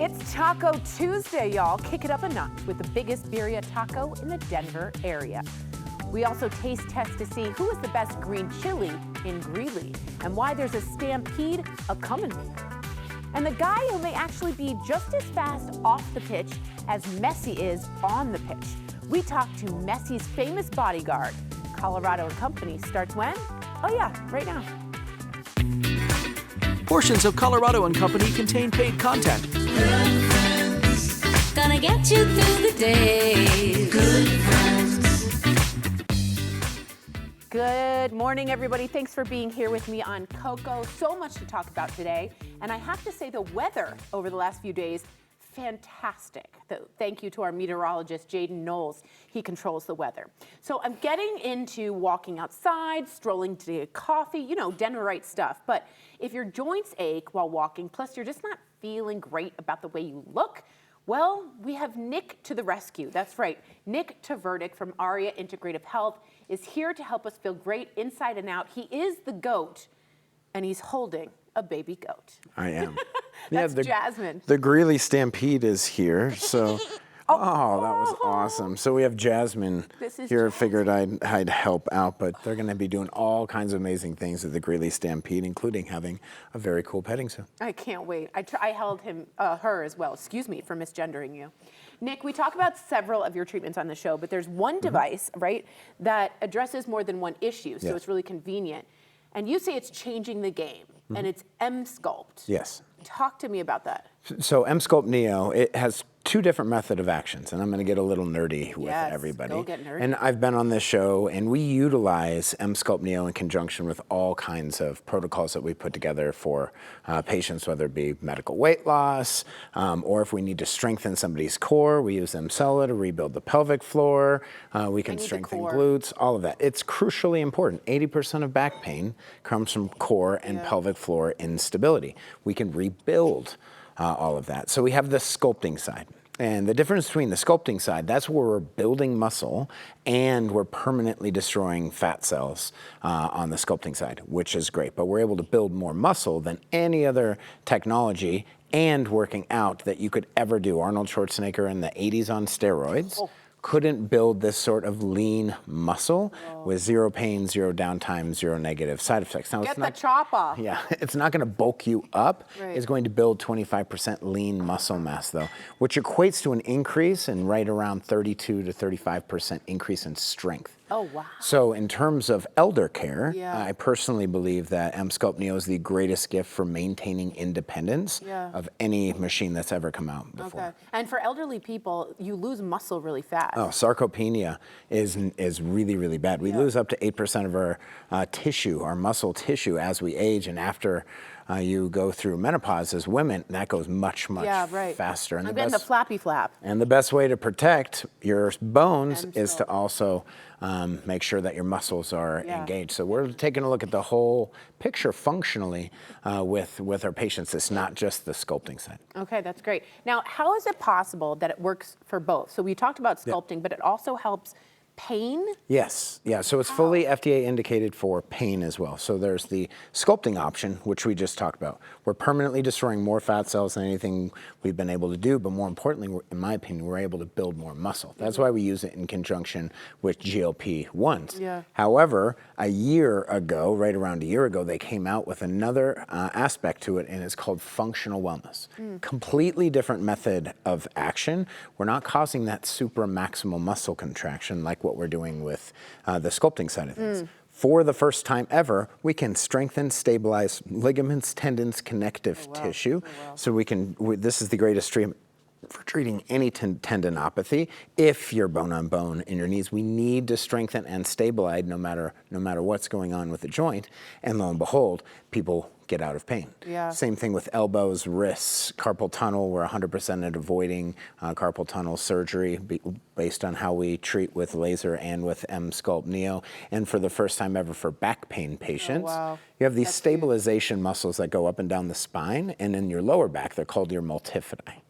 It's Taco Tuesday, y'all. Kick it up a notch with the biggest birria taco in the Denver area. We also taste test to see who is the best green chili in Greeley and why there's a stampede a-coming. And the guy who may actually be just as fast off the pitch as Messi is on the pitch. We talked to Messi's famous bodyguard. Colorado and Company starts when? Oh yeah, right now. Portions of Colorado and Company contain paid content. Good friends, gonna get you through the day. Good friends. Good morning, everybody. Thanks for being here with me on Coco. So much to talk about today. And I have to say the weather over the last few days, fantastic. Thank you to our meteorologist, Jaden Knowles. He controls the weather. So I'm getting into walking outside, strolling to get coffee, you know, Denverite stuff. But if your joints ache while walking, plus you're just not feeling great about the way you look, well, we have Nick to the rescue. That's right. Nick Tverdik from ARIA Integrative Health is here to help us feel great inside and out. He is the GOAT, and he's holding a baby goat. I am. That's Jasmine. The Greeley Stampede is here, so oh, that was awesome. So we have Jasmine here. Figured I'd help out, but they're going to be doing all kinds of amazing things at the Greeley Stampede, including having a very cool petting zoo. I can't wait. I held her as well. Excuse me for misgendering you. Nick, we talk about several of your treatments on the show, but there's one device, right, that addresses more than one issue, so it's really convenient. And you say it's changing the game, and it's M-Sculpt. Yes. Talk to me about that. So M-Sculpt Neo, it has two different method of actions, and I'm going to get a little nerdy with everybody. Go get nerdy. And I've been on this show, and we utilize M-Sculpt Neo in conjunction with all kinds of protocols that we put together for patients, whether it be medical weight loss, or if we need to strengthen somebody's core, we use M-Cella to rebuild the pelvic floor. We can strengthen glutes, all of that. It's crucially important. 80% of back pain comes from core and pelvic floor instability. We can rebuild all of that. So we have the sculpting side. And the difference between the sculpting side, that's where we're building muscle and we're permanently destroying fat cells on the sculpting side, which is great. But we're able to build more muscle than any other technology and working out that you could ever do. Arnold Schwarzenegger in the 80s on steroids couldn't build this sort of lean muscle with zero pain, zero downtime, zero negative side effects. Now, Get the chop off. Yeah, it's not going to bulk you up. It's going to build 25% lean muscle mass, though, which equates to an increase in right around 32 to 35% increase in strength. Oh, wow. So in terms of elder care, I personally believe that M-Sculpt Neo is the greatest gift for maintaining independence of any machine that's ever come out before. Okay. And for elderly people, you lose muscle really fast. Oh, sarcopenia is really, really bad. We lose up to 8% of our tissue, our muscle tissue, as we age, and after you go through menopause as women, that goes much faster. And I'm getting the flappy flap. And the best way to protect your bones is to also make sure that your muscles are engaged. So we're taking a look at the whole picture functionally with our patients. It's not just the sculpting side. Okay, that's great. Now, how is it possible that it works for both? So we talked about sculpting, but it also helps pain? Yes, so it's fully FDA indicated for pain as well. So there's the sculpting option, which we just talked about. We're permanently destroying more fat cells than anything we've been able to do, but more importantly, in my opinion, we're able to build more muscle. That's why we use it in conjunction with GLP-1s. However, a year ago, right around a year ago, they came out with another aspect to it, and it's called functional wellness. Completely different method of action. We're not causing that supramaximal muscle contraction like what we're doing with the sculpting side of things. For the first time ever, we can strengthen, stabilize ligaments, tendons, connective tissue. So this is the greatest treatment for treating any tendinopathy. If you're bone on bone in your knees, we need to strengthen and stabilize no matter what's going on with the joint. And lo and behold, people get out of pain. Same thing with elbows, wrists, carpal tunnel. We're 100% at avoiding carpal tunnel surgery based on how we treat with laser and with M-Sculpt Neo. And for the first time ever for back pain patients, you have these stabilization muscles that go up and down the spine and in your lower back. They're called your multifidi.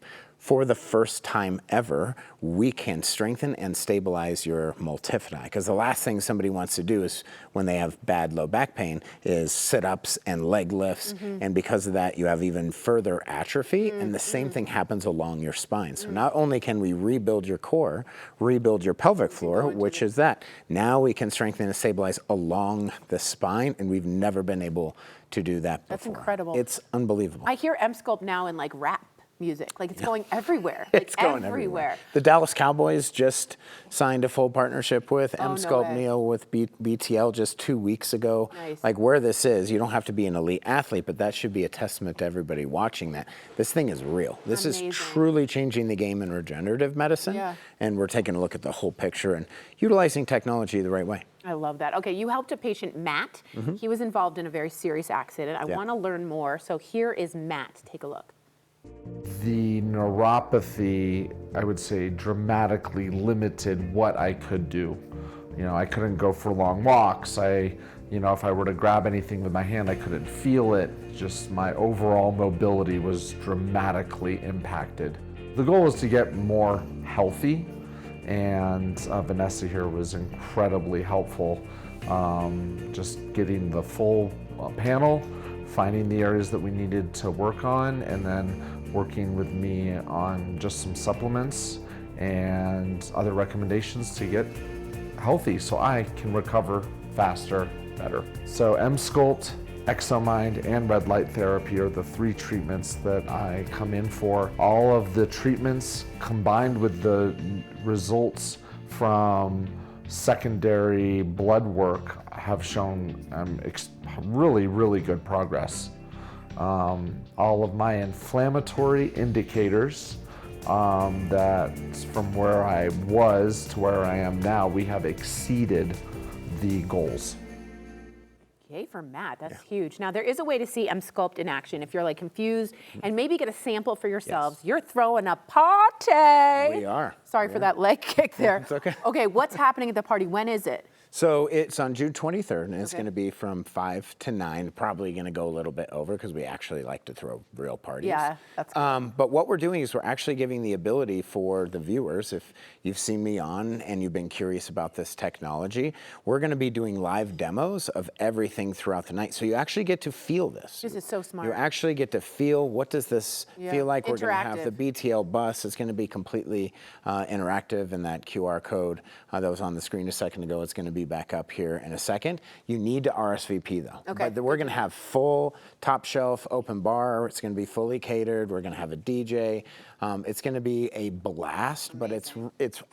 for the first time ever, we can strengthen and stabilize your multifidi. Because the last thing somebody wants to do is, when they have bad low back pain, is sit-ups and leg lifts. And because of that, you have even further atrophy. And the same thing happens along your spine. So not only can we rebuild your core, rebuild your pelvic floor, which is that, now we can strengthen and stabilize along the spine. And we've never been able to do that before. That's incredible. It's unbelievable. I hear M-Sculpt now in like rap music, like it's going everywhere. Like It's going everywhere. The Dallas Cowboys just signed a full partnership with no M-Sculpt way. Neo with BTL just 2 weeks ago. Nice. Like, where this is, you don't have to be an elite athlete, but that should be a testament to everybody watching that. This thing is real. This Amazing. is truly changing the game in regenerative medicine. Yeah. And we're taking a look at the whole picture and utilizing technology the right way. I love that. Okay, you helped a patient, Matt. He was involved in a very serious accident. I want to learn more. So here is Matt. Take a look. The neuropathy, I would say, dramatically limited what I could do. You know, I couldn't go for long walks. If I were to grab anything with my hand, I couldn't feel it. Just my overall mobility was dramatically impacted. The goal was to get more healthy, and Vanessa here was incredibly helpful. Just getting the full panel, finding the areas that we needed to work on, and then working with me on just some supplements and other recommendations to get healthy so I can recover faster, better. So M-Sculpt, ExoMind, and red light therapy are the 3 treatments that I come in for. All of the treatments combined with the results from secondary blood work have shown really, really good progress. All of my inflammatory indicators, that from where I was to where I am now, we have exceeded the goals. Yay for Matt, that's huge. Now there is a way to see M-Sculpt in action if you're like confused and maybe get a sample for yourselves. You're throwing a party. We are. Sorry for that leg kick there. It's okay. Okay, what's happening at the party? When is it? So it's on June 23rd, and it's Okay. going to be from 5 to 9. Probably going to go a little bit over because we actually like to throw real parties. Yeah, that's cool. But what we're doing is we're actually giving the ability for the viewers, if you've seen me on and you've been curious about this technology, we're going to be doing live demos of everything throughout the night. So you actually get to feel this. This is so smart. You actually get to feel, what does this feel like? We're going to have the Interactive. BTL bus. It's going to be completely interactive, and that QR code that was on the screen a second ago, it's going to be back up here in a second. You need to RSVP though. Okay. But we're going to have full top shelf open bar. It's going to be fully catered. We're going to have a DJ. It's going to be a blast, but it's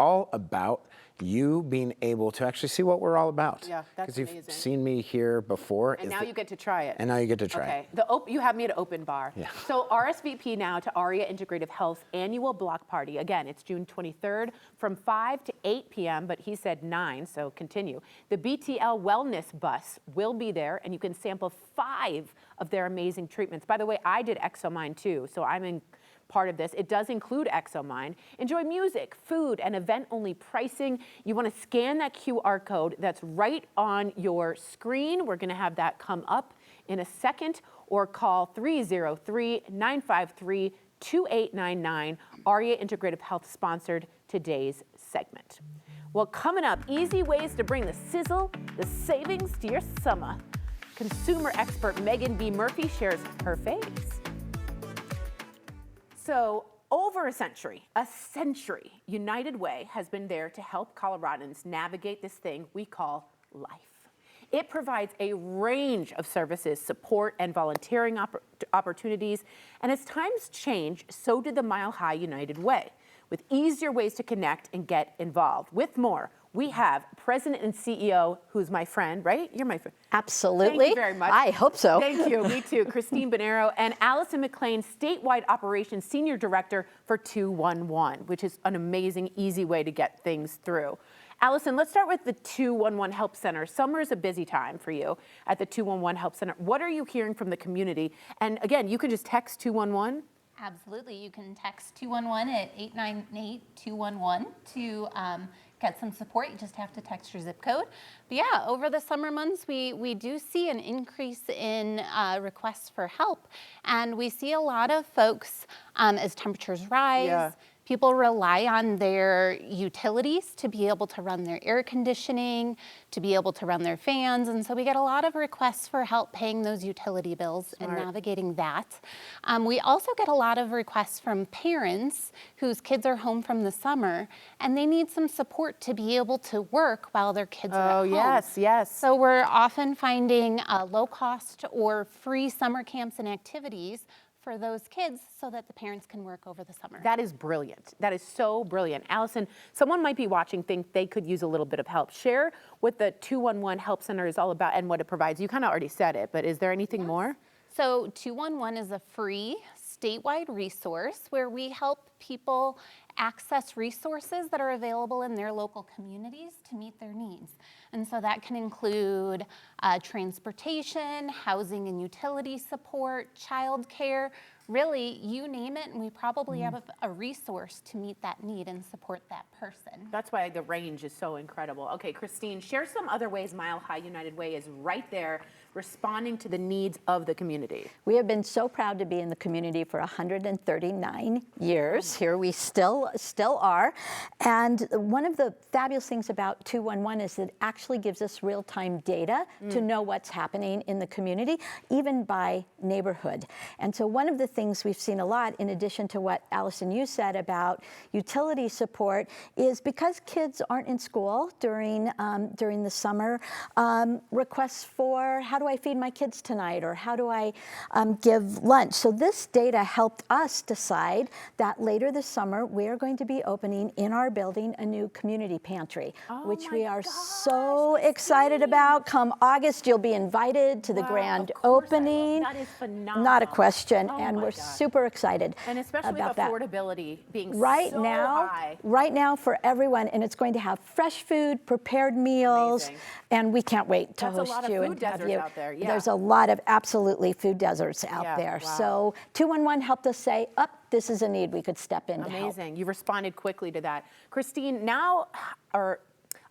all about you being able to actually see what we're all about. Yeah, that's Because you've amazing. seen me here before. And now you get to try it. And now you get to try Okay, it. you have me at open bar. Yeah. So RSVP now to ARIA Integrative Health annual block party. Again, it's June 23rd from 5 to 8 p.m., but he said 9, so continue. The BTL Wellness Bus will be there, and you can sample 5 of their amazing treatments. By the way, I did ExoMind too, so I'm in part of this. It does include ExoMind. Enjoy music, food, and event-only pricing. You want to scan that QR code that's right on your screen. We're going to have that come up in a second, or call 303-953-2899. ARIA Integrative Health sponsored today's segment. Well, coming up, easy ways to bring the sizzle, the savings to your summer. Consumer expert Megan B. Murphy shares her faves. So over a century, United Way has been there to help Coloradans navigate this thing we call life. It provides a range of services, support, and volunteering opportunities. And as times change, so did the Mile High United Way, with easier ways to connect and get involved. With more, we have President and CEO, who's my friend, right? You're my friend. Absolutely. Thank you very much. I hope so. Thank you. Me too. Christine Bonero and Allison McLean, Statewide Operations Senior Director for 211, which is an amazing, easy way to get things through. Allison, let's start with the 211 Help Center. Summer is a busy time for you at the 211 Help Center. What are you hearing from the community? And again, you can just text 211. Absolutely. You can text 211 at 898-211 to get some support. You just have to text your zip code. But yeah, over the summer months, we do see an increase in requests for help. And we see a lot of folks, as temperatures rise, people rely on their utilities to be able to run their air conditioning, to be able to run their fans. And so we get a lot of requests for help paying those utility bills and navigating that. We also get a lot of requests from parents whose kids are home from the summer and they need some support to be able to work while their kids are at home. Yes, yes. So we're often finding low cost or free summer camps and activities for those kids so that the parents can work over the summer. That is brilliant. That is so brilliant. Allison, someone might be watching, think they could use a little bit of help. Share what the 211 Help Center is all about and what it provides. You kind of already said it, but is there anything more? So 211 is a free statewide resource where we help people access resources that are available in their local communities to meet their needs. And so that can include transportation, housing and utility support, childcare, really, you name it, and we probably have a resource to meet that need and support that person. That's why the range is so incredible. Okay, Christine, share some other ways Mile High United Way is right there responding to the needs of the community. We have been so proud to be in the community for 139 years. Here we still are. And one of the fabulous things about 211 is it actually gives us real-time data to know what's happening in the community, even by neighborhood. And so one of the things we've seen a lot, in addition to what Allison, you said about utility support, is because kids aren't in school during the summer, requests for how do I feed my kids tonight, or how do I give lunch? So this data helped us decide that later this summer we are going to be opening in our building a new community pantry, which we are so excited about. Come August, you'll be invited to the grand opening. That is phenomenal. Not a question, and we're super excited and especially about with that. affordability being Right so now, high. right now for everyone, and it's going to have fresh food, prepared meals, Amazing. and we can't wait to That's a host lot of you food and have deserts you. out there, yeah. There's a lot of absolutely food deserts out Yeah, there. wow. So 211 helped us say, this is a need we could step in to help. Amazing. You responded quickly to that. Christine, now our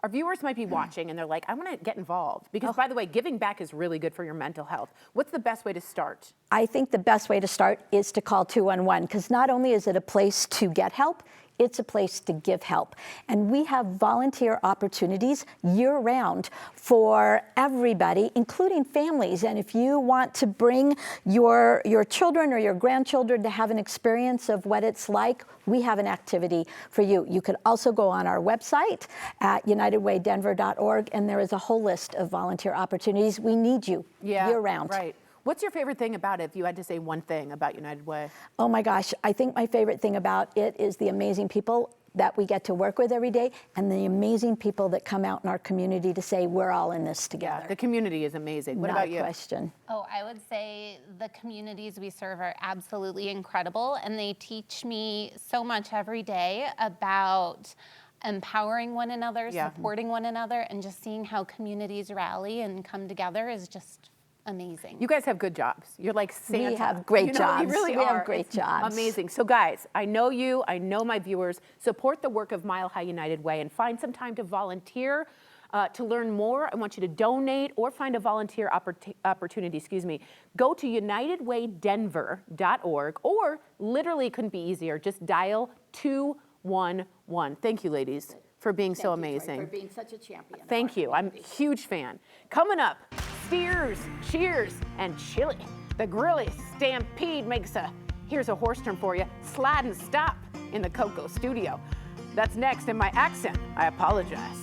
viewers might be watching and they're like, I want to get involved. Because by the way, giving back is really good for your mental health. What's the best way to start? I think the best way to start is to call 211, because not only is it a place to get help, it's a place to give help. And we have volunteer opportunities year-round for everybody, including families. And if you want to bring your children or your grandchildren to have an experience of what it's like, we have an activity for you. You could also go on our website at unitedwaydenver.org, and there is a whole list of volunteer opportunities. We need you year-round. Right. What's your favorite thing about it, if you had to say one thing about United Way? Oh my gosh, I think my favorite thing about it is the amazing people that we get to work with every day, and the amazing people that come out in our community to say we're all in this together. Yeah, the community is amazing. What Not about a you? question. Oh, I would say the communities we serve are absolutely incredible, and they teach me so much every day about empowering one another, supporting one another, and just seeing how communities rally and come together is just amazing. You guys have good jobs. You're like Santa. We have great jobs. You really We are. have great It's jobs. Amazing. So guys, I know you, I know my viewers. Support the work of Mile High United Way and find some time to volunteer. To learn more, I want you to donate or find a volunteer opportunity, Go to unitedwaydenver.org, or literally couldn't be easier, just dial 211. Thank you, ladies, for being so amazing. For being such a champion. Thank you. I'm a huge fan. Coming up, steers, cheers, and chili. The Greeley Stampede makes here's a horse term for you, slide and stop in the Coco studio. That's next. In my accent, I apologize.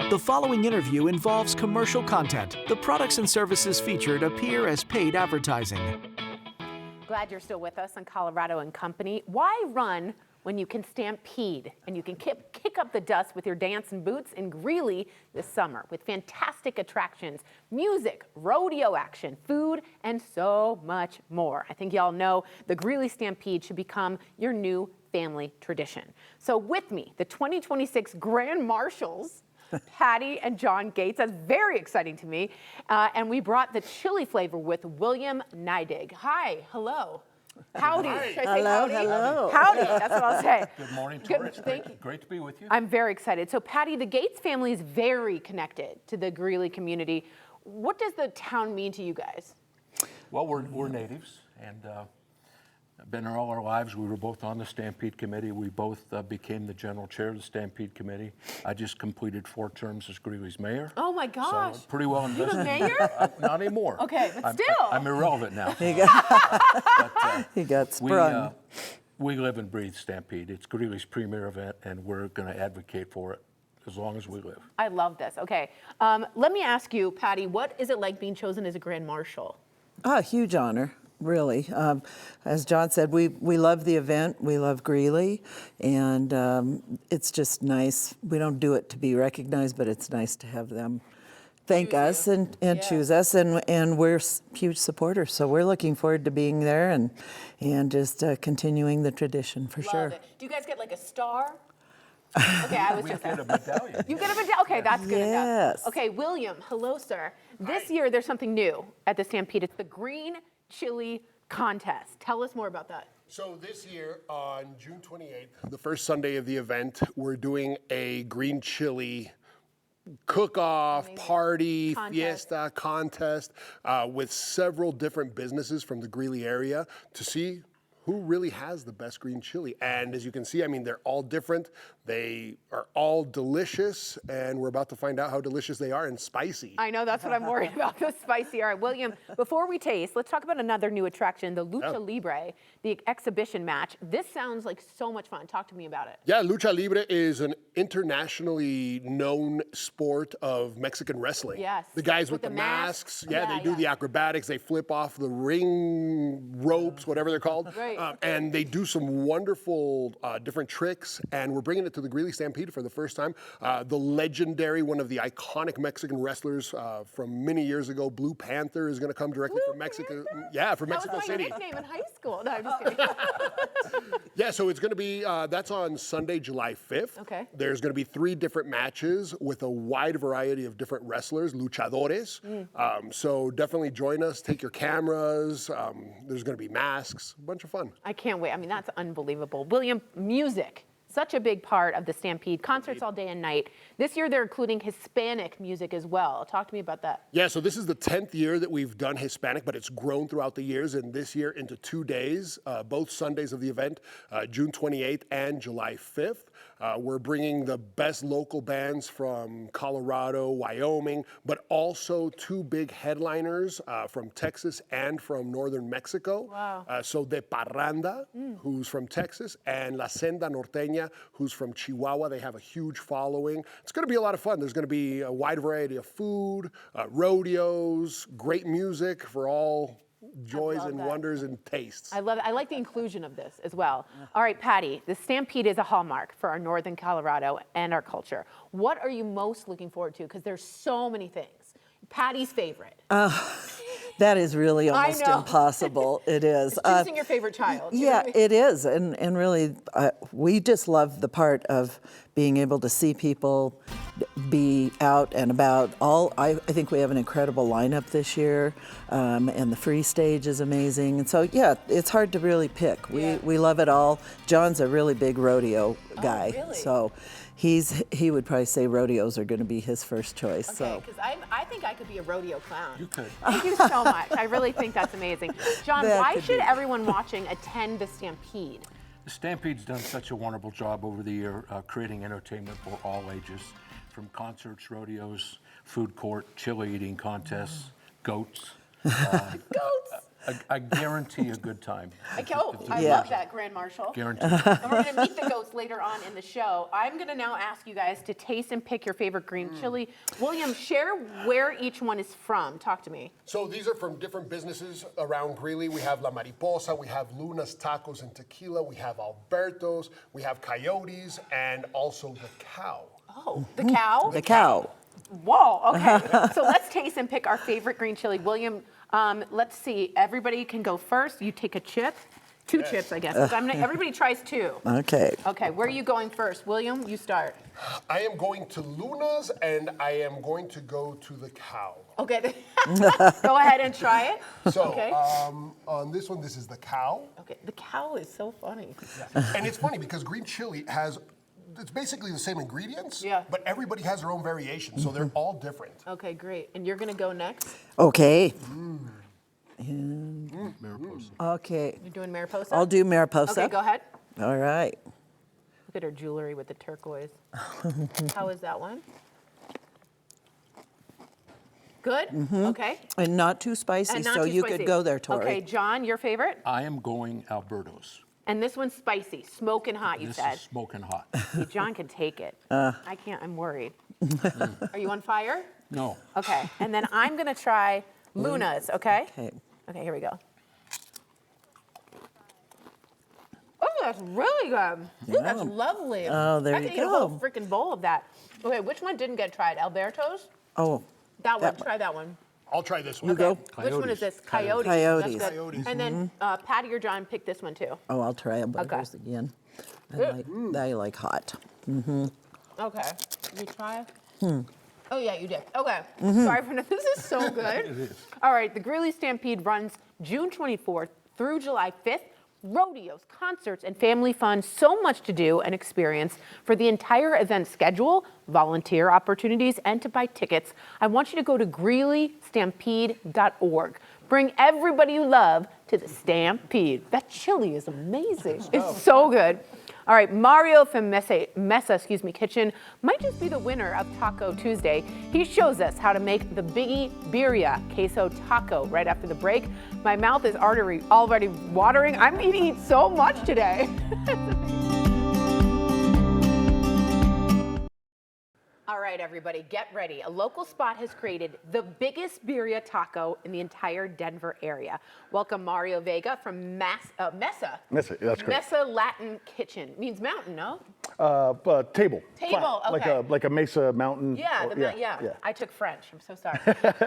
The following interview involves commercial content. The products and services featured appear as paid advertising. Glad you're still with us on Colorado and Company. Why run when you can stampede and you can kick up the dust with your dancing boots in Greeley this summer with fantastic attractions, music, rodeo action, food, and so much more. I think y'all know the Greeley Stampede should become your new family tradition. So with me, the 2026 Grand Marshals, Patty and John Gates. That's very exciting to me. And we brought the chili flavor with William Neidig. Hi, hello. Howdy. Hi. Should I say Hello, howdy? hello. Howdy, that's what I'll say. Good morning, Good- Tori. It's thank you. great to be with you. I'm very excited. So Patty, the Gates family is very connected to the Greeley community. What does the town mean to you guys? Well, we're natives, and been there all our lives. We were both on the Stampede Committee. We both became the general chair of the Stampede Committee. I just completed 4 terms as Greeley's mayor. Oh my gosh. So pretty well You invested. the mayor? Not anymore. Okay, but still. I'm irrelevant now. He got We, sprung. we live and breathe Stampede. It's Greeley's premier event, and we're going to advocate for it as long as we live. I love this. Okay. Let me ask you, Patty, what is it like being chosen as a Grand Marshal? Huge honor, really. As John said, we love the event. We love Greeley, and it's just nice. We don't do it to be recognized, but it's nice to have them thank us and choose us, and we're huge supporters. So we're looking forward to being there and just continuing the tradition for sure. Love it. Do you guys get like a star? Okay, I was We just get a medallion. You get a medallion? Okay, that's good enough. Yes. Okay, William, hello, sir. This year there's something new at the Stampede. It's the Green Chili Contest. Tell us more about that. So this year on June 28th, the first Sunday of the event, we're doing a green chili cook-off, party, Contest. fiesta, contest with several different businesses from the Greeley area to see who really has the best green chili. And as you can see, I mean, they're all different. They are all delicious, and we're about to find out how delicious they are and spicy. I know, that's what I'm worried about, the spicy. All right, William, before we taste, let's talk about another new attraction, the Lucha Libre, the exhibition match. This sounds like so much fun. Talk to me about it. Yeah, Lucha Libre is an internationally known sport of Mexican wrestling. Yes. The guys With with, the the masks, masks. yeah, Yeah, they do yeah. the acrobatics, they flip off the ring ropes, whatever they're called. Right. And they do some wonderful different tricks, and we're bringing it to the Greeley Stampede for the first time. The legendary, one of the iconic Mexican wrestlers from many years ago, Blue Panther, is going to come directly from Mexico. Yeah, from Mexico That was my City. nickname in high school. No, I'm just kidding. Yeah, so it's going to be, that's on Sunday, July 5th. Okay. There's going to be 3 different matches with a wide variety of different wrestlers, luchadores. So definitely join us, take your cameras. There's going to be masks, a bunch of fun. I can't wait. I mean, that's unbelievable. William, music. Such a big part of the Stampede. Concerts all day and night. This year they're including Hispanic music as well. Talk to me about that. Yeah, so this is the 10th year that we've done Hispanic, but it's grown throughout the years, and this year into 2 days, both Sundays of the event, June 28th and July 5th. We're bringing the best local bands from Colorado, Wyoming, but also 2 big headliners from Texas and from northern Mexico. Wow. So De Parranda, who's from Texas, and La Senda Norteña, who's from Chihuahua. They have a huge following. It's going to be a lot of fun. There's going to be a wide variety of food, rodeos, great music for all joys love and that. wonders and tastes. I love it. I like the inclusion of this as well. All right, Patty, the Stampede is a hallmark for our northern Colorado and our culture. What are you most looking forward to? Because there's so many things. Patty's favorite. That is really almost know. impossible. It is. It's choosing your favorite child. You know Yeah, what I mean? it is, and really, we just love the part of being able to see people be out and about. I think we have an incredible lineup this year, and the free stage is amazing. And so, yeah, it's hard to really pick. We love it all. John's a really big rodeo guy, really? so he would probably say rodeos are going to be his first choice. Okay, So. because I think I could be a rodeo clown. You could. Thank you so much. I really think that's amazing. John, That why could should be. everyone watching attend the Stampede? The Stampede's done such a wonderful job over the year creating entertainment for all ages, from concerts, rodeos, food court, chili eating contests, goats. Goats. I guarantee a good time. I love that, Grand Marshal. Guarantee. And we're going to meet the goats later on in the show. I'm going to now ask you guys to taste and pick your favorite green chili. William, share where each one is from. Talk to me. So these are from different businesses around Greeley. We have La Mariposa, we have Luna's Tacos and Tequila, we have Alberto's, we have Coyotes, and also the Cow. Oh, the cow? The cow. Whoa, okay. So let's taste and pick our favorite green chili. William, let's see. Everybody can go first. You take a chip. Two chips, I guess. So everybody tries two. Okay. Okay, where are you going first? William, you start. I am going to Luna's, and I am going to go to the Cow. Okay. Go ahead and try it. So okay. On this one, this is the Cow. Okay, the cow is so funny. And it's funny because green chili has, it's basically the same ingredients, Yeah. but everybody has their own variation, so they're all different. Okay, great. And you're going to go next? Okay. Mariposa. Okay. You're doing Mariposa? I'll do Mariposa. Okay, go ahead. All right. Look at her jewelry with the turquoise. How is that one? Good? Okay. And not too spicy, And not so too you spicy. could go there, Tori. Okay, John, your favorite? I am going Alberto's. And this one's spicy, smoking hot, you This said. is smoking hot. See, John can take it. I can't, I'm worried. Are you on fire? No. Okay, and then I'm going to try Luna's, okay? Okay. Okay, here we go. Oh, that's really good. Ooh, that's lovely. Oh, there I you could eat a whole go. freaking bowl of that. Okay, which one didn't get tried? Alberto's? Oh, That one, That one. try that one. I'll try this one. you go. Which one is this? Coyotes. Coyotes. Coyotes. That's good. And then Patty or John, pick this one too. Oh, I'll try Alberto's again. I like hot. Okay. Did you try it? Oh, yeah, you did. Okay. Sorry for this. Is so good. It is. All right. The Greeley Stampede runs June 24th through July 5th. Rodeos, concerts, and family fun. So much to do and experience. For the entire event schedule, volunteer opportunities, and to buy tickets, I want you to go to GreeleyStampede.org. Bring everybody you love to the Stampede. That chili is amazing. It's so good. All right, Mario from Mesa Kitchen might just be the winner of Taco Tuesday. He shows us how to make the biggie birria queso taco right after the break. My mouth is already watering. I'm eating so much today. All right, everybody, get ready. A local spot has created the biggest birria taco in the entire Denver area. Welcome Mario Vega from Mesa. Mesa, that's correct. Mesa Latin Kitchen. Means mountain, no? Table. Table, okay. Like a mesa mountain. Yeah, yeah. I took French. I'm so sorry.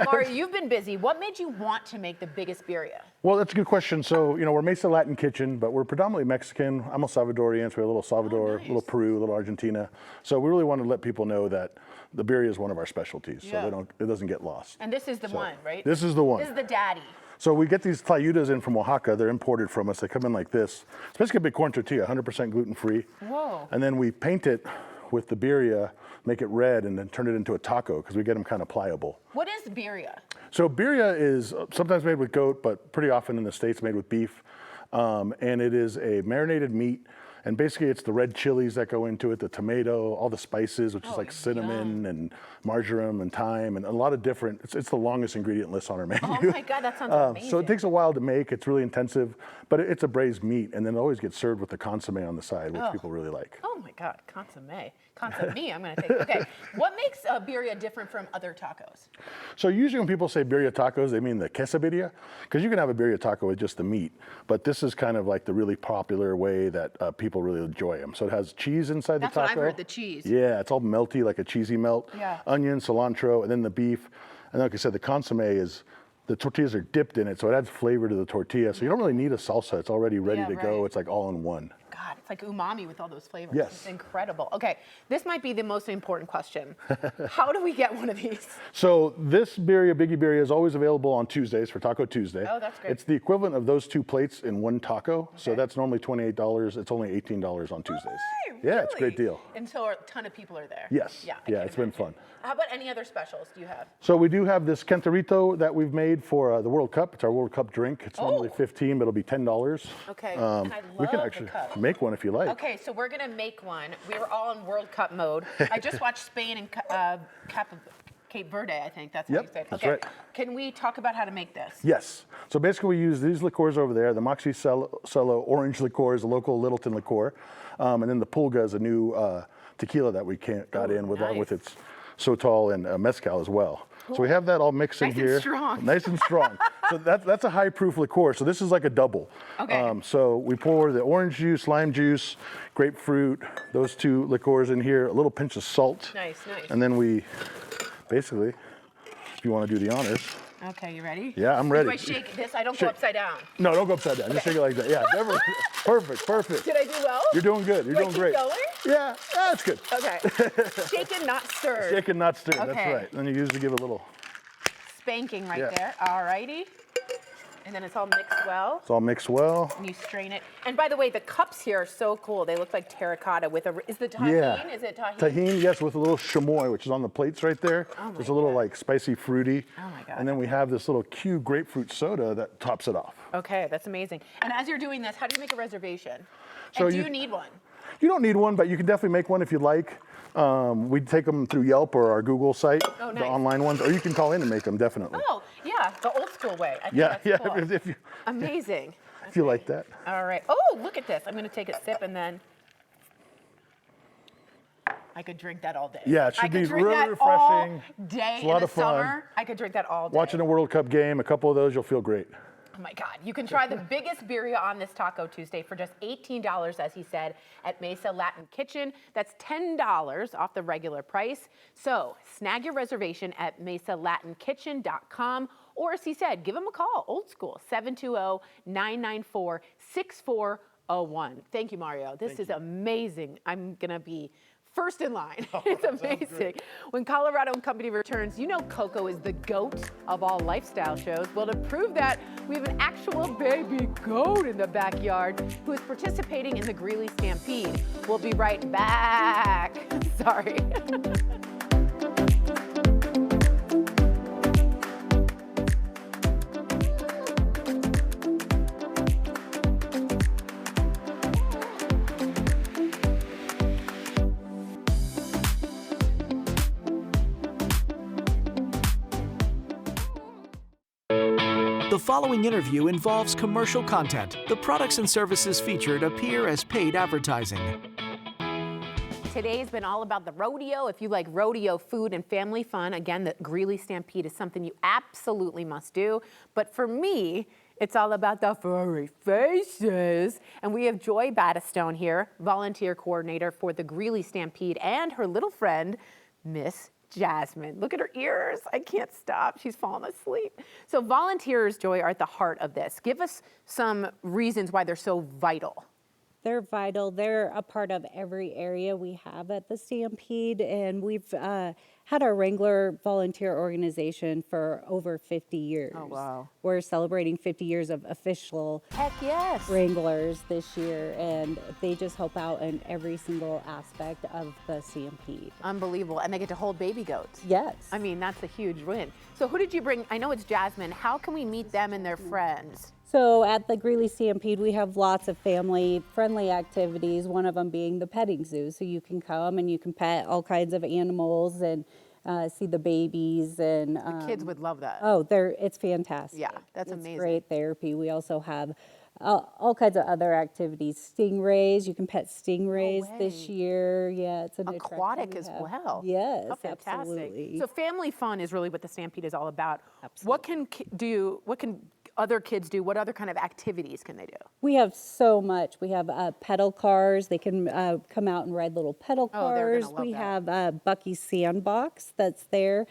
Mario, you've been busy. What made you want to make the biggest birria? Well, that's a good question. So, we're Mesa Latin Kitchen, but we're predominantly Mexican. I'm a Salvadorian, so we have a little Salvador, a little Peru, a little Argentina. So we really wanted to let people know that the birria is one of our specialties, so it doesn't get lost. And this is the one, right? This is the one. This is the daddy. So we get these tlayudas in from Oaxaca. They're imported from us. They come in like this. It's basically a big corn tortilla, 100% gluten-free. Whoa. And then we paint it with the birria, make it red, and then turn it into a taco because we get them kind of pliable. What is birria? So birria is sometimes made with goat, but pretty often in the States made with beef. And it is a marinated meat. And basically it's the red chilies that go into it, the tomato, all the spices, which is like cinnamon and marjoram and thyme and a lot of different, it's the longest ingredient list on our menu. Oh my God, that sounds amazing. So it takes a while to make, it's really intensive, but it's a braised meat and then it always gets served with the consomme on the side, which people really like. Oh my God, consomme. Consomme, I'm gonna take, okay. What makes birria different from other tacos? So usually when people say birria tacos, they mean the quesabirria, because you can have a birria taco with just the meat, but this is kind of like the really popular way that people really enjoy them. So it has cheese inside the taco. That's what I've heard, the cheese. Yeah, it's all melty, like a cheesy melt. Yeah. Onion, cilantro, and then the beef. And like I said, the consomme is, the tortillas are dipped in it, so it adds flavor to the tortilla. So you don't really need a salsa. It's already ready to go. It's like all in one. God, it's like umami with all those flavors. Yes. It's incredible. Okay, this might be the most important question. How do we get one of these? So this birria, biggie birria, is always available on Tuesdays for Taco Tuesday. Oh, that's great. It's the equivalent of those two plates in one taco. So that's normally $28. It's only $18 on Tuesdays. Yeah, it's a great deal. Until a ton of people are there. Yes. Yeah, Yeah, it's been fun. How about any other specials do you have? So we do have this Kentarito that we've made for the World Cup. It's our World Cup drink. It's normally $15, but it'll be $10. Okay, and I love we can the actually cup. make one if you like. Okay, so we're gonna make one. We were all in World Cup mode. I just watched Spain and Cape Verde, I think. That's Yep, how you say it. that's Okay. right. Can we talk about how to make this? Yes. So basically, we use these liqueurs over there. The Moxie-Cello orange liqueur is a local Littleton liqueur, and then the Pulga is a new tequila that we got in with its Sotol and mezcal as well. So we have that all mixed in Nice here. and strong. Nice and strong. So that's a high proof liqueur. So this is like a double. Okay. So we pour the orange juice, lime juice, grapefruit, those two liqueurs in here, a little pinch of salt. Nice. And then we basically, if you want to do the honors. Okay, you ready? Yeah, I'm ready. Do I shake this? I don't go upside down. No, don't go upside down. Just shake it like that. Yeah, never. Perfect. Did I do well? You're doing good. You're doing keep great. going? Yeah, that's good. Okay. Shaken, not stirred. Shaken, not stirred. That's Okay. right. Then you usually give a little. Spanking right Yeah. there. All righty. And then it's all mixed well. It's all mixed well. And you strain it. And by the way, the cups here are so cool. They look like terracotta with a. Is the tahini? Yeah. Is it tahini? Tahini, yes, with a little chamoy, which is on the plates right there. Oh There's a little like spicy fruity. Oh my God. And then we have this little Q grapefruit soda that tops it off. Okay, that's amazing. And as you're doing this, how do you make a reservation? So And do you- you need one? You don't need one, but you can definitely make one if you'd like. We take them through Yelp or our Google site, Oh, the nice. online ones, or you can call in and make them definitely. Oh, yeah, the old school way. I think Yeah, that's cool. if you Amazing. if you like that. All right. Oh, look at this. I'm going to take a sip and then I could drink that all day. Yeah, it should I could be drink really that refreshing. all day It's a lot in the of fun. summer. I could drink that all day. Watching a World Cup game, a couple of those, you'll feel great. Oh my God. You can try the biggest birria on this Taco Tuesday for just $18, as he said, at Mesa Latin Kitchen. That's $10 off the regular price. So snag your reservation at mesalatinkitchen.com, or as he said, give him a call, old school, 720-994-6401. Thank you, Mario. This is amazing. I'm going to be first in line. It's amazing. When Colorado and Company returns, you know Coco is the GOAT of all lifestyle shows. Well, to prove that, we have an actual baby goat in the backyard who is participating in the Greeley Stampede. We'll be right back. Sorry. The following interview involves commercial content. The products and services featured appear as paid advertising. Today's been all about the rodeo. If you like rodeo food and family fun, again, the Greeley Stampede is something you absolutely must do. But for me, it's all about the furry faces. And we have Joy Battistone here, volunteer coordinator for the Greeley Stampede, and her little friend, Miss Jasmine. Look at her ears. I can't stop. She's falling asleep. So volunteers, Joy, are at the heart of this. Give us some reasons why they're so vital. They're vital. They're a part of every area we have at the Stampede, and we've had our Wrangler volunteer organization for over 50 years. Oh, wow. We're celebrating 50 years of official Heck yes. Wranglers this year, and they just help out in every single aspect of the Stampede. Unbelievable. And they get to hold baby goats. Yes. I mean, that's a huge win. So who did you bring? I know it's Jasmine. How can we meet them and their friends? So at the Greeley Stampede, we have lots of family-friendly activities, one of them being the petting zoo. So you can come and you can pet all kinds of animals and see the babies. And Kids would love that. oh, it's fantastic. Yeah, that's It's amazing. great therapy. We also have all kinds of other activities. Stingrays, you can pet stingrays this year. Yeah, it's an attraction Aquatic we as have. well. Yes, Oh, fantastic. absolutely. So family fun is really what the Stampede is all about. Absolutely. What can what can other kids do? What other kind of activities can they do? We have so much. We have pedal cars. They can come out and ride little pedal Oh, they're gonna cars. love We that. have Bucky's Sandbox that's there.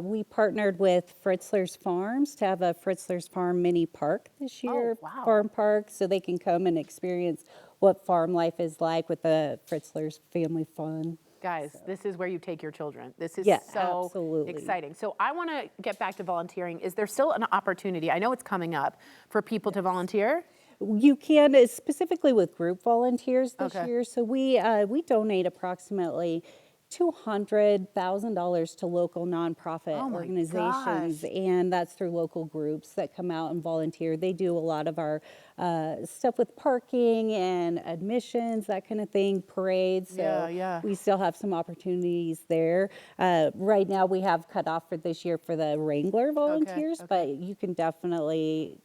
We partnered with Fritzler's Farms to have a Fritzler's Farm mini park this year. wow. Farm park, so they can come and experience what farm life is like with the Fritzler's family fun. Guys, this is where you take your children. This is Yeah, so absolutely. exciting. So I want to get back to volunteering. Is there still an opportunity? I know it's coming up for people to volunteer. You can, specifically with group volunteers this Okay. year. So we donate approximately $200,000 to local nonprofit Oh my organizations, gosh. and that's through local groups that come out and volunteer. They do a lot of our stuff with parking and admissions, that kind of thing, parades. So Yeah. we still have some opportunities there. Right now, we have cut off for this year for the Wrangler volunteers, but you can definitely,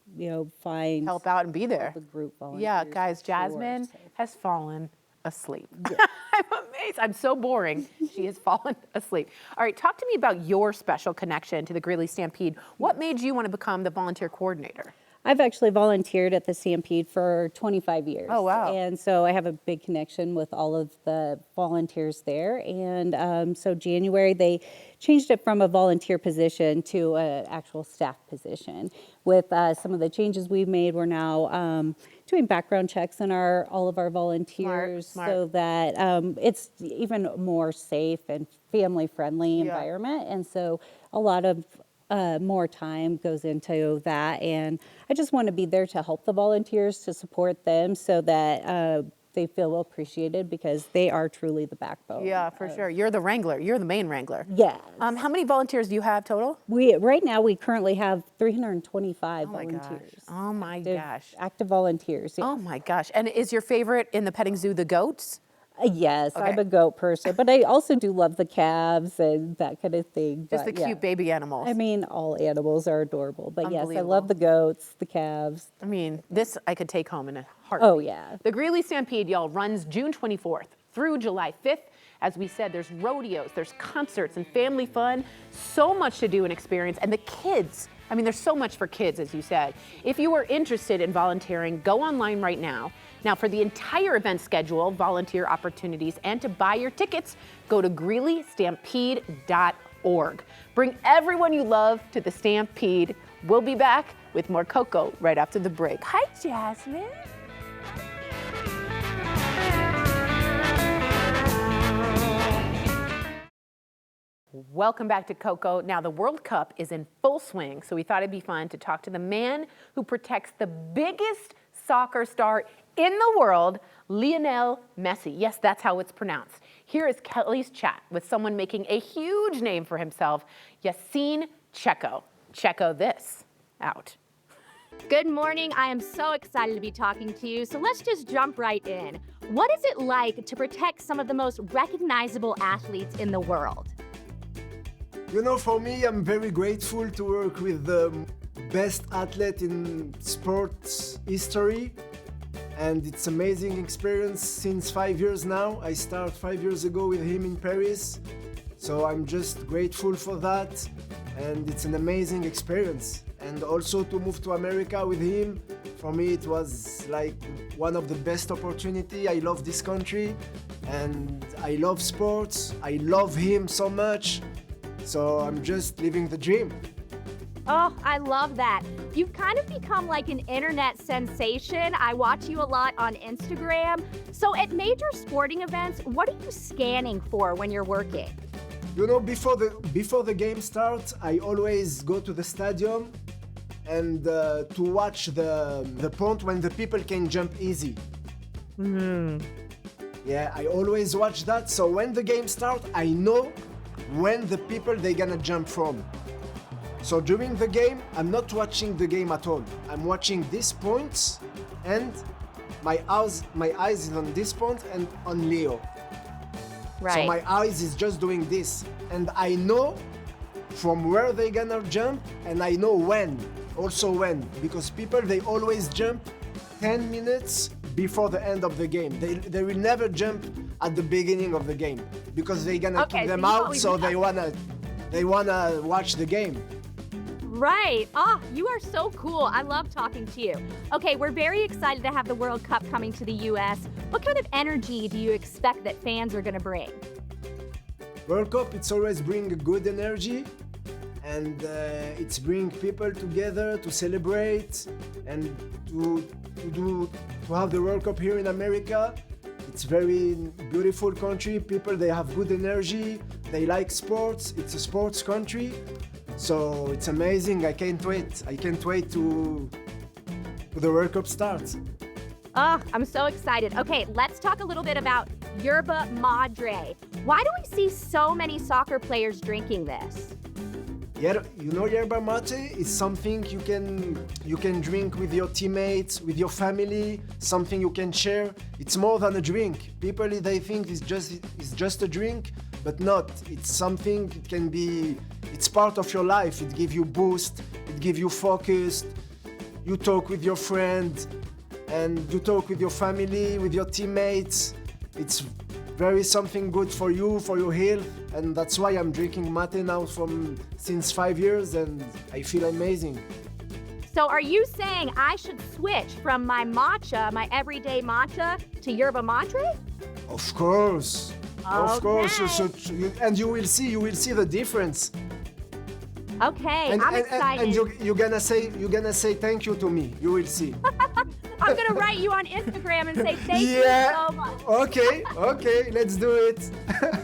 find Help out and be there. the group volunteers. Yeah, guys, for sure. Jasmine So- has fallen asleep. I'm amazed. I'm so boring. She has fallen asleep. All right, talk to me about your special connection to the Greeley Stampede. What made you want to become the volunteer coordinator? I've actually volunteered at the Stampede for 25 years. Oh, wow. And so I have a big connection with all of the volunteers there. And so January, they changed it from a volunteer position to an actual staff position. With some of the changes we've made, we're now doing background checks on all of our volunteers Smart. so that it's even more safe and family-friendly environment. And so a lot of more time goes into that, and I just want to be there to help the volunteers, to support them so that they feel appreciated, because they are truly the backbone. Yeah, for sure. You're the wrangler. You're the main wrangler. Yes. How many volunteers do you have total? Right now we currently have 325 volunteers. Oh my gosh. Active volunteers. Yeah. Oh my gosh. And is your favorite in the petting zoo the goats? Yes, I'm Okay. a goat person, but I also do love the calves and that kind of thing. Just but the cute yeah. baby animals. I mean, all animals are adorable, but yes, I Unbelievable. love the goats, the calves. I mean, this I could take home in a heartbeat. Oh, yeah. The Greeley Stampede, y'all, runs June 24th through July 5th. As we said, there's rodeos, there's concerts and family fun, so much to do and experience. And the kids, I mean, there's so much for kids, as you said. If you are interested in volunteering, go online right now. Now, for the entire event schedule, volunteer opportunities, and to buy your tickets, go to greeleystampede.org. Bring everyone you love to the Stampede. We'll be back with more Coco right after the break. Hi, Jasmine. Welcome back to Coco. Now, the World Cup is in full swing, so we thought it'd be fun to talk to the man who protects the biggest soccer star in the world, Lionel Messi. Yes, that's how it's pronounced. Here is Kelly's chat with someone making a huge name for himself, Yassine Checo. Checo this out. Good morning. I am so excited to be talking to you. So let's just jump right in. What is it like to protect some of the most recognizable athletes in the world? You know, for me, I'm very grateful to work with the best athlete in sports history. And it's amazing experience since 5 years now. I started 5 years ago with him in Paris. So I'm just grateful for that. And it's an amazing experience. And also to move to America with him, for me it was like one of the best opportunity. I love this country and I love sports. I love him so much. So I'm just living the dream. Oh, I love that. You've kind of become like an internet sensation. I watch you a lot on Instagram. So at major sporting events, what are you scanning for when you're working? You know, before the game starts, I always go to the stadium and to watch the point when the people can jump easy. Yeah, I always watch that. So when the game starts, I know when the people they're gonna jump from. So during the game, I'm not watching the game at all. I'm watching these points and my eyes is on this point and on Leo. Right. So my eyes is just doing this. And I know from where they're gonna jump and I know when, also when. Because people, they always jump 10 minutes before the end of the game. They will never jump at the beginning of the game because they're gonna kick them out, so they wanna watch the game. Right. Oh, you are so cool. I love talking to you. Okay, we're very excited to have the World Cup coming to the U.S. What kind of energy do you expect that fans are going to bring? World Cup, it's always bring a good energy, and it's bring people together to celebrate and to have the World Cup here in America. It's very beautiful country. People, they have good energy. They like sports. It's a sports country. So it's amazing. I can't wait. I can't wait to the World Cup starts. Oh, I'm so excited. Okay, let's talk a little bit about yerba madre. Why do we see so many soccer players drinking this? Yeah, you know, yerba mate is something you can drink with your teammates, with your family, something you can share. It's more than a drink. People, they think it's just a drink, but not. It's something, it's part of your life. It gives you boost, it gives you focus. You talk with your friends, and you talk with your family, with your teammates. It's very something good for you, for your health, and that's why I'm drinking mate now since 5 years, and I feel amazing. So are you saying I should switch from my matcha, my everyday matcha, to yerba madre? Of course, of course. And you will see the difference. Okay, And, I'm and, excited. and you're gonna say thank you to me. You will see. I'm gonna write you on Instagram and say thank you so much. Okay, let's do it.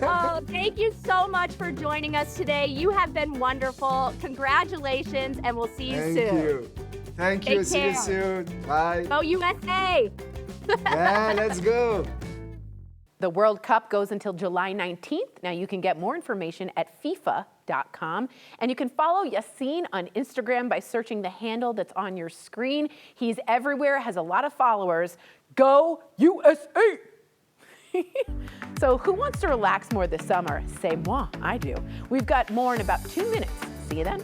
Oh, thank you so much for joining us today. You have been wonderful. Congratulations, and we'll see you soon. Thank you. Take See you care. soon. Bye. Go USA! Yeah, let's go. The World Cup goes until July 19th. Now you can get more information at FIFA.com. And you can follow Yassine on Instagram by searching the handle that's on your screen. He's everywhere, has a lot of followers. Go USA! So who wants to relax more this summer? C'est moi, I do. We've got more in about 2 minutes. See you then.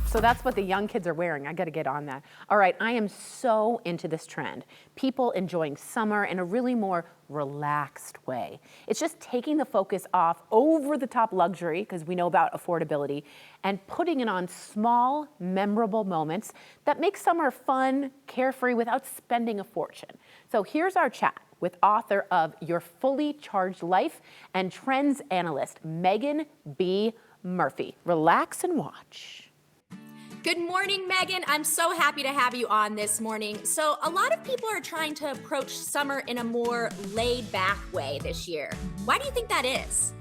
So that's what the young kids are wearing. I got to get on that. All right, I am so into this trend. People enjoying summer in a really more relaxed way. It's just taking the focus off over-the-top luxury, because we know about affordability, and putting it on small, memorable moments that make summer fun, carefree, without spending a fortune. So here's our chat with author of Your Fully Charged Life and trends analyst Megan B. Murphy. Relax and watch. Good morning, Megan. I'm so happy to have you on this morning. So a lot of people are trying to approach summer in a more laid back way this year. Why do you think that is?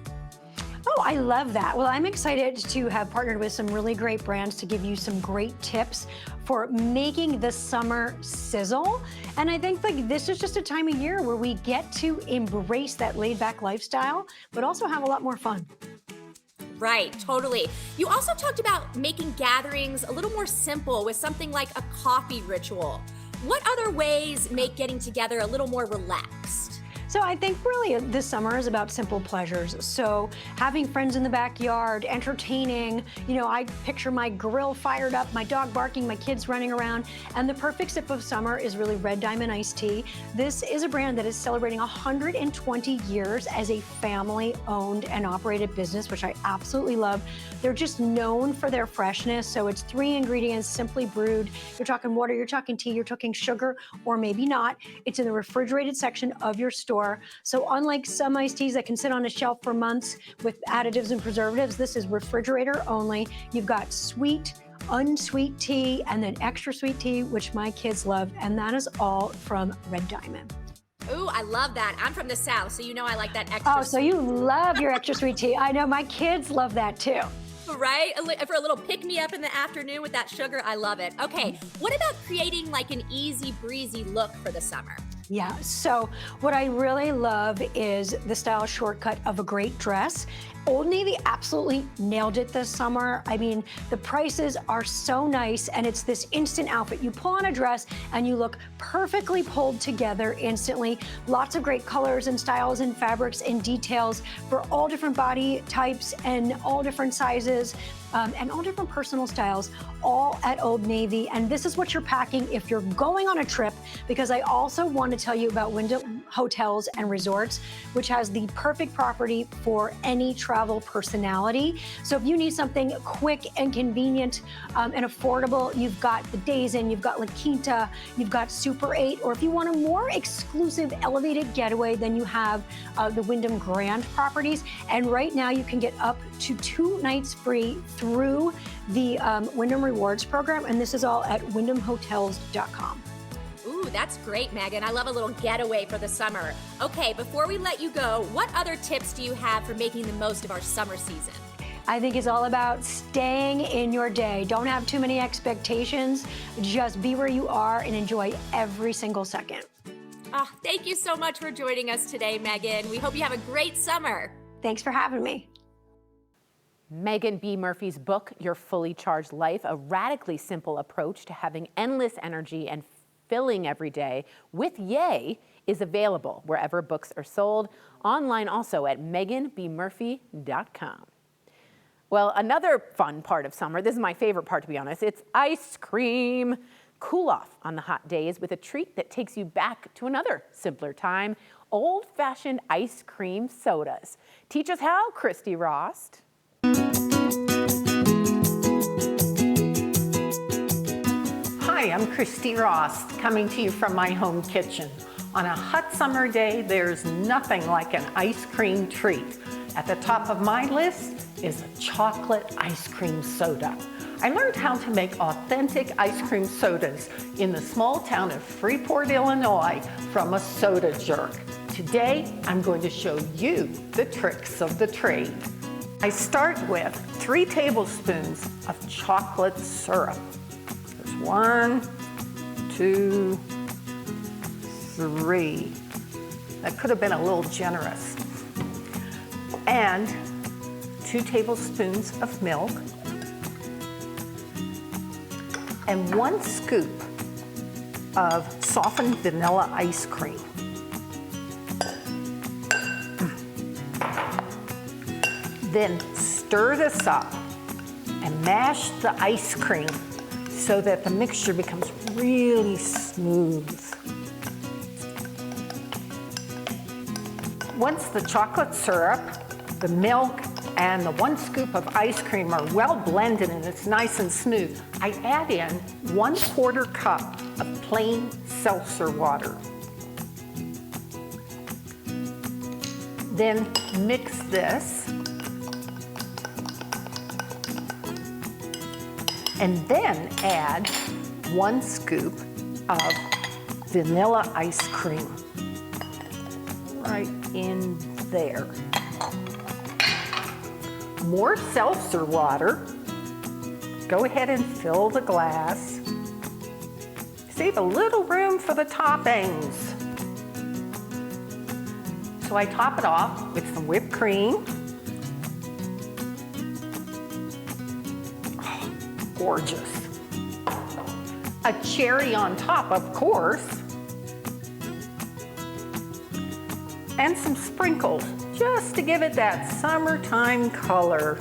Oh, I love that. Well, I'm excited to have partnered with some really great brands to give you some great tips for making the summer sizzle. And I think like this is just a time of year where we get to embrace that laid back lifestyle, but also have a lot more fun. Right, totally. You also talked about making gatherings a little more simple with something like a coffee ritual. What other ways make getting together a little more relaxed? So I think really this summer is about simple pleasures. So having friends in the backyard, entertaining, I picture my grill fired up, my dog barking, my kids running around, and the perfect sip of summer is really Red Diamond iced tea. This is a brand that is celebrating 120 years as a family-owned and operated business, which I absolutely love. They're just known for their freshness. So it's 3 ingredients, simply brewed. You're talking water, you're talking tea, you're talking sugar, or maybe not. It's in the refrigerated section of your store. So unlike some iced teas that can sit on a shelf for months with additives and preservatives, this is refrigerator only. You've got sweet, unsweet tea, and then extra sweet tea, which my kids love, and that is all from Red Diamond. Ooh, I love that. I'm from the South, so you know I like that extra. Oh, so you love your extra sweet tea. I know, my kids love that too. Right? For a little pick-me-up in the afternoon with that sugar, I love it. Okay, what about creating like an easy breezy look for the summer? Yeah, so what I really love is the style shortcut of a great dress. Old Navy absolutely nailed it this summer. I mean, the prices are so nice, and it's this instant outfit. You pull on a dress and you look perfectly pulled together instantly. Lots of great colors and styles and fabrics and details for all different body types and all different sizes. And all different personal styles, all at Old Navy. And this is what you're packing if you're going on a trip, because I also want to tell you about Hotels and Resorts, which has the perfect property for any travel personality. So if you need something quick and convenient and affordable, you've got the Days Inn, you've got La Quinta, you've got Super 8, or if you want a more exclusive elevated getaway, then you have the Wyndham Grand properties. And right now you can get up to 2 nights free through the Wyndham Rewards program, and this is all at wyndhamhotels.com. Ooh, that's great, Megan. I love a little getaway for the summer. Okay, before we let you go, what other tips do you have for making the most of our summer season? I think it's all about staying in your day. Don't have too many expectations. Just be where you are and enjoy every single second. Oh, thank you so much for joining us today, Megan. We hope you have a great summer. Thanks for having me. Megan B. Murphy's book, Your Fully Charged Life, a radically simple approach to having endless energy and filling every day with Yay, is available wherever books are sold, online also at meganbmurphy.com. Well, another fun part of summer, this is my favorite part to be honest, it's ice cream. Cool off on the hot days with a treat that takes you back to another simpler time, old-fashioned ice cream sodas. Teach us how, Christy Rost. Hi, I'm Christy Rost, coming to you from my home kitchen. On a hot summer day, there's nothing like an ice cream treat. At the top of my list is a chocolate ice cream soda. I learned how to make authentic ice cream sodas in the small town of Freeport, Illinois, from a soda jerk. Today, I'm going to show you the tricks of the trade. I start with 3 tablespoons of chocolate syrup. There's 1, 2, 3. That could have been a little generous. And 2 tablespoons of milk. And 1 scoop of softened vanilla ice cream. Then stir this up and mash the ice cream so that the mixture becomes really smooth. Once the chocolate syrup, the milk, and the 1 scoop of ice cream are well blended and it's nice and smooth, I add in 1/4 cup of plain seltzer water. Then mix this. And then add 1 scoop of vanilla ice cream right in there. More seltzer water. Go ahead and fill the glass. Save a little room for the toppings. So I top it off with some whipped cream. Oh, gorgeous. A cherry on top, of course. And some sprinkles, just to give it that summertime color.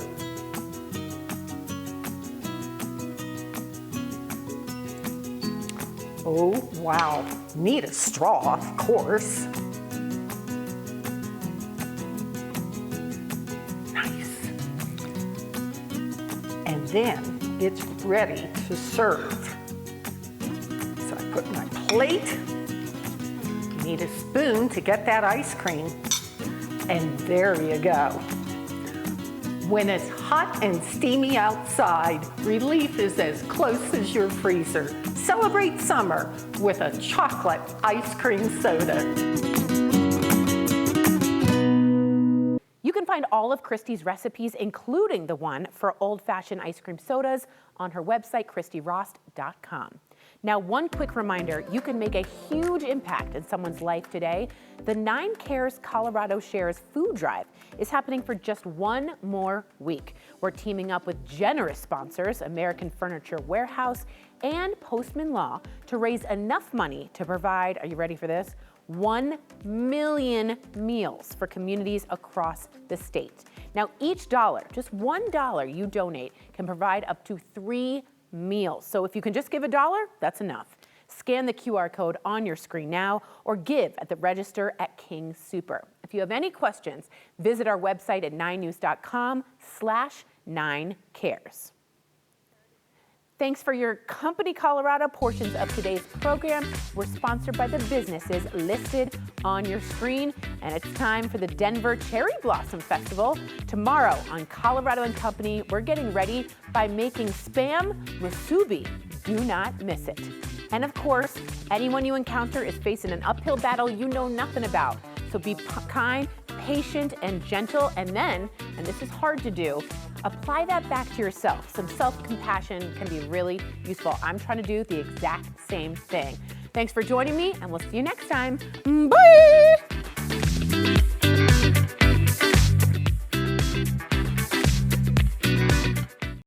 Oh, wow. Need a straw, of course. Nice. And then it's ready to serve. So I put my plate. Need a spoon to get that ice cream. And there you go. When it's hot and steamy outside, relief is as close as your freezer. Celebrate summer with a chocolate ice cream soda. You can find all of Christy's recipes, including the one for old-fashioned ice cream sodas, on her website, christyrost.com. Now, one quick reminder, you can make a huge impact in someone's life today. The 9 Cares Colorado Shares Food Drive is happening for just 1 more week. We're teaming up with generous sponsors, American Furniture Warehouse and Postman Law, to raise enough money to provide, are you ready for this? 1 million meals for communities across the state. Now, each dollar, just $1 you donate, can provide up to 3 meals. So if you can just give $1, that's enough. Scan the QR code on your screen now or give at the register at King Super. If you have any questions, visit our website at 9news.com/9cares. Thanks for your company, Colorado. Portions of today's program were sponsored by the businesses listed on your screen. And it's time for the Denver Cherry Blossom Festival. Tomorrow on Colorado and Company, we're getting ready by making Spam musubi. Do not miss it. And of course, anyone you encounter is facing an uphill battle you know nothing about. So be kind, patient, and gentle. And then, and this is hard to do, apply that back to yourself. Some self-compassion can be really useful. I'm trying to do the exact same thing. Thanks for joining me, and we'll see you next time. Bye!